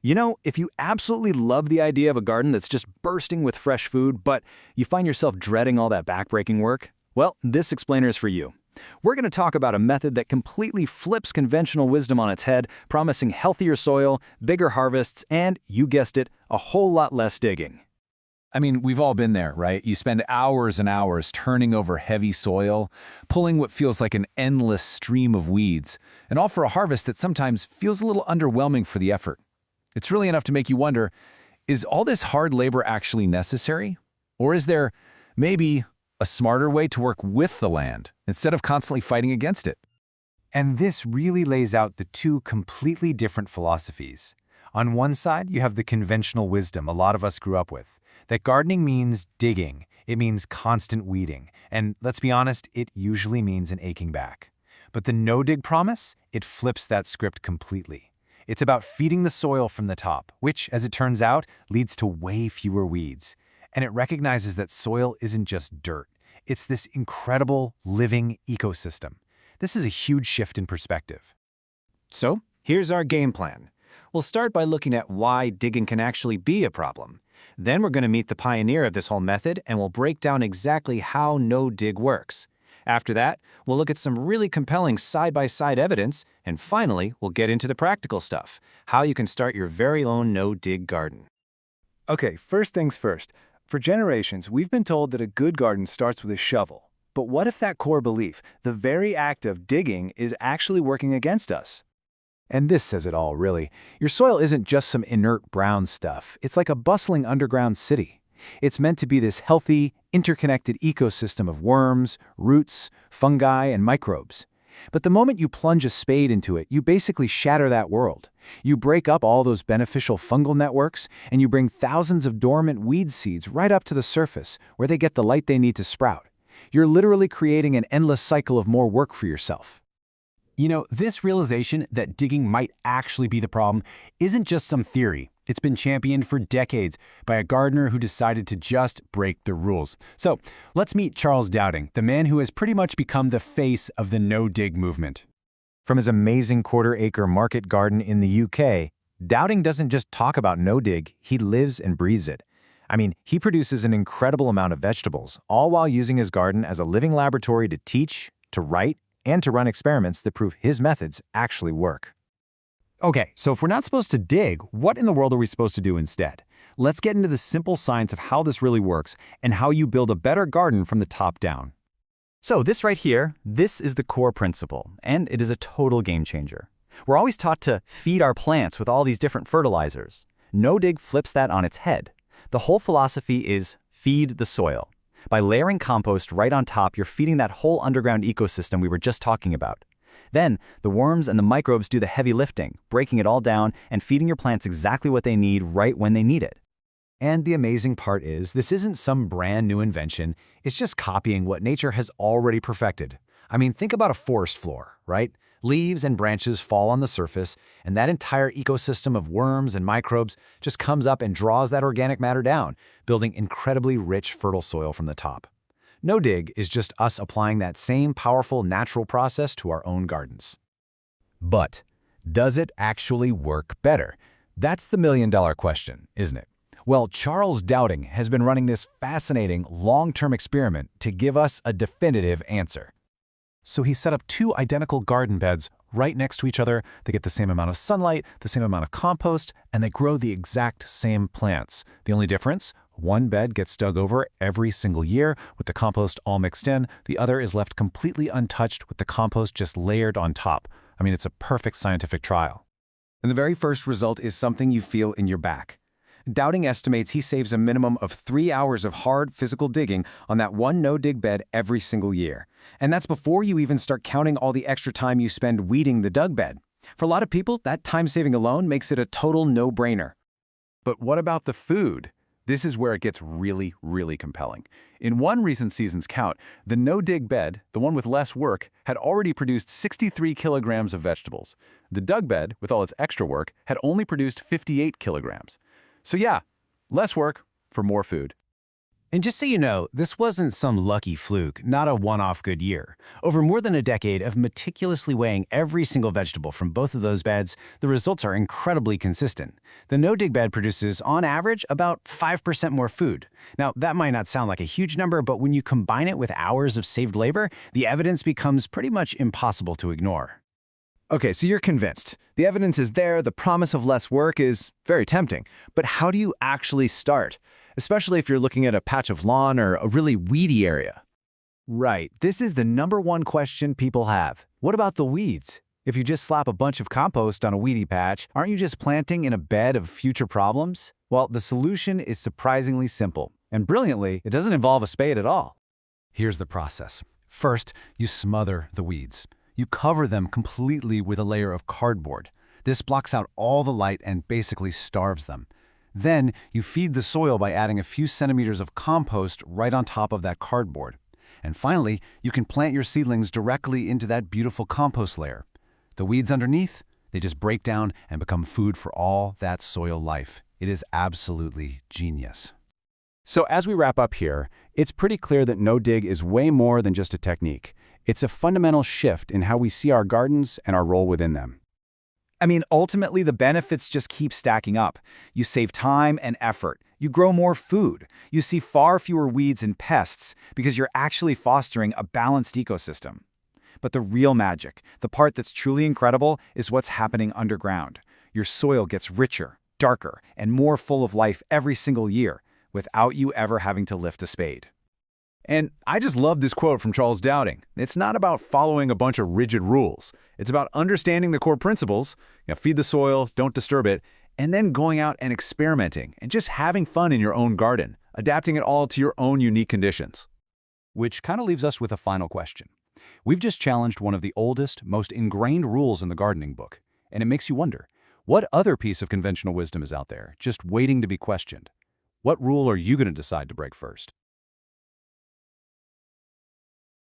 You know, if you absolutely love the idea of a garden that's just bursting with fresh food, but you find yourself dreading all that backbreaking work, well, this explainer is for you. We're going to talk about a method that completely flips conventional wisdom on its head, promising healthier soil, bigger harvests, and, you guessed it, a whole lot less digging. I mean, we've all been there, right? You spend hours and hours turning over heavy soil, pulling what feels like an endless stream of weeds, and all for a harvest that sometimes feels a little underwhelming for the effort. It's really enough to make you wonder, is all this hard labor actually necessary? Or is there, maybe, a smarter way to work with the land instead of constantly fighting against it? And this really lays out the two completely different philosophies. On one side, you have the conventional wisdom a lot of us grew up with, that gardening means digging, it means constant weeding, and let's be honest, it usually means an aching back. But the no-dig promise, it flips that script completely. It's about feeding the soil from the top, which, as it turns out, leads to way fewer weeds. And it recognizes that soil isn't just dirt. It's this incredible, living ecosystem. This is a huge shift in perspective. So, here's our game plan. We'll start by looking at why digging can actually be a problem. Then we're going to meet the pioneer of this whole method, and we'll break down exactly how no-dig works. After that, we'll look at some really compelling side-by-side evidence, and finally, we'll get into the practical stuff, how you can start your very own no-dig garden. Okay, first things first. For generations, we've been told that a good garden starts with a shovel. But what if that core belief, the very act of digging, is actually working against us? And this says it all, really. Your soil isn't just some inert brown stuff. It's like a bustling underground city. It's meant to be this healthy, interconnected ecosystem of worms, roots, fungi, and microbes. But the moment you plunge a spade into it, you basically shatter that world. You break up all those beneficial fungal networks, and you bring thousands of dormant weed seeds right up to the surface, where they get the light they need to sprout. You're literally creating an endless cycle of more work for yourself. You know, this realization that digging might actually be the problem isn't just some theory. It's been championed for decades by a gardener who decided to just break the rules. So, let's meet Charles Dowding, the man who has pretty much become the face of the no-dig movement. From his amazing quarter-acre market garden in the UK, Dowding doesn't just talk about no-dig, he lives and breathes it. I mean, he produces an incredible amount of vegetables, all while using his garden as a living laboratory to teach, to write, and to run experiments that prove his methods actually work. Okay, so if we're not supposed to dig, what in the world are we supposed to do instead? Let's get into the simple science of how this really works and how you build a better garden from the top down. So this right here, this is the core principle, and it is a total game changer. We're always taught to feed our plants with all these different fertilizers. No-dig flips that on its head. The whole philosophy is feed the soil. By layering compost right on top, you're feeding that whole underground ecosystem we were just talking about. Then, the worms and the microbes do the heavy lifting, breaking it all down and feeding your plants exactly what they need right when they need it. And the amazing part is, this isn't some brand new invention, it's just copying what nature has already perfected. I mean, think about a forest floor, right? Leaves and branches fall on the surface, and that entire ecosystem of worms and microbes just comes up and draws that organic matter down, building incredibly rich, fertile soil from the top. No-dig is just us applying that same powerful natural process to our own gardens. But does it actually work better? That's the million-dollar question, isn't it? Well, Charles Dowding has been running this fascinating long-term experiment to give us a definitive answer. So he set up two identical garden beds right next to each other. They get the same amount of sunlight, the same amount of compost, and they grow the exact same plants. The only difference? One bed gets dug over every single year with the compost all mixed in. The other is left completely untouched with the compost just layered on top. I mean, it's a perfect scientific trial. And the very first result is something you feel in your back. Dowding estimates he saves a minimum of 3 hours of hard physical digging on that one no-dig bed every single year. And that's before you even start counting all the extra time you spend weeding the dug bed. For a lot of people, that time saving alone makes it a total no-brainer. But what about the food? This is where it gets really, really compelling. In one recent season's count, the no-dig bed, the one with less work, had already produced 63 kilograms of vegetables. The dug bed, with all its extra work, had only produced 58 kilograms. So yeah, less work for more food. And just so you know, this wasn't some lucky fluke, not a one-off good year. Over more than a decade of meticulously weighing every single vegetable from both of those beds, the results are incredibly consistent. The no-dig bed produces, on average, about 5% more food. Now, that might not sound like a huge number, but when you combine it with hours of saved labor, the evidence becomes pretty much impossible to ignore. Okay, so you're convinced. The evidence is there, the promise of less work is very tempting. But how do you actually start? Especially if you're looking at a patch of lawn or a really weedy area. Right, this is the #1 question people have. What about the weeds? If you just slap a bunch of compost on a weedy patch, aren't you just planting in a bed of future problems? Well, the solution is surprisingly simple. And brilliantly, it doesn't involve a spade at all. Here's the process. First, you smother the weeds. You cover them completely with a layer of cardboard. This blocks out all the light and basically starves them. Then, you feed the soil by adding a few centimeters of compost right on top of that cardboard. And finally, you can plant your seedlings directly into that beautiful compost layer. The weeds underneath, they just break down and become food for all that soil life. It is absolutely genius. So as we wrap up here, it's pretty clear that no-dig is way more than just a technique. It's a fundamental shift in how we see our gardens and our role within them. I mean, ultimately, the benefits just keep stacking up. You save time and effort. You grow more food. You see far fewer weeds and pests because you're actually fostering a balanced ecosystem. But the real magic, the part that's truly incredible, is what's happening underground. Your soil gets richer, darker, and more full of life every single year without you ever having to lift a spade. And I just love this quote from Charles Dowding. It's not about following a bunch of rigid rules. It's about understanding the core principles, feed the soil, don't disturb it, and then going out and experimenting and just having fun in your own garden, adapting it all to your own unique conditions. Which kind of leaves us with a final question. We've just challenged one of the oldest, most ingrained rules in the gardening book, and it makes you wonder, what other piece of conventional wisdom is out there, just waiting to be questioned? What rule are you going to decide to break first?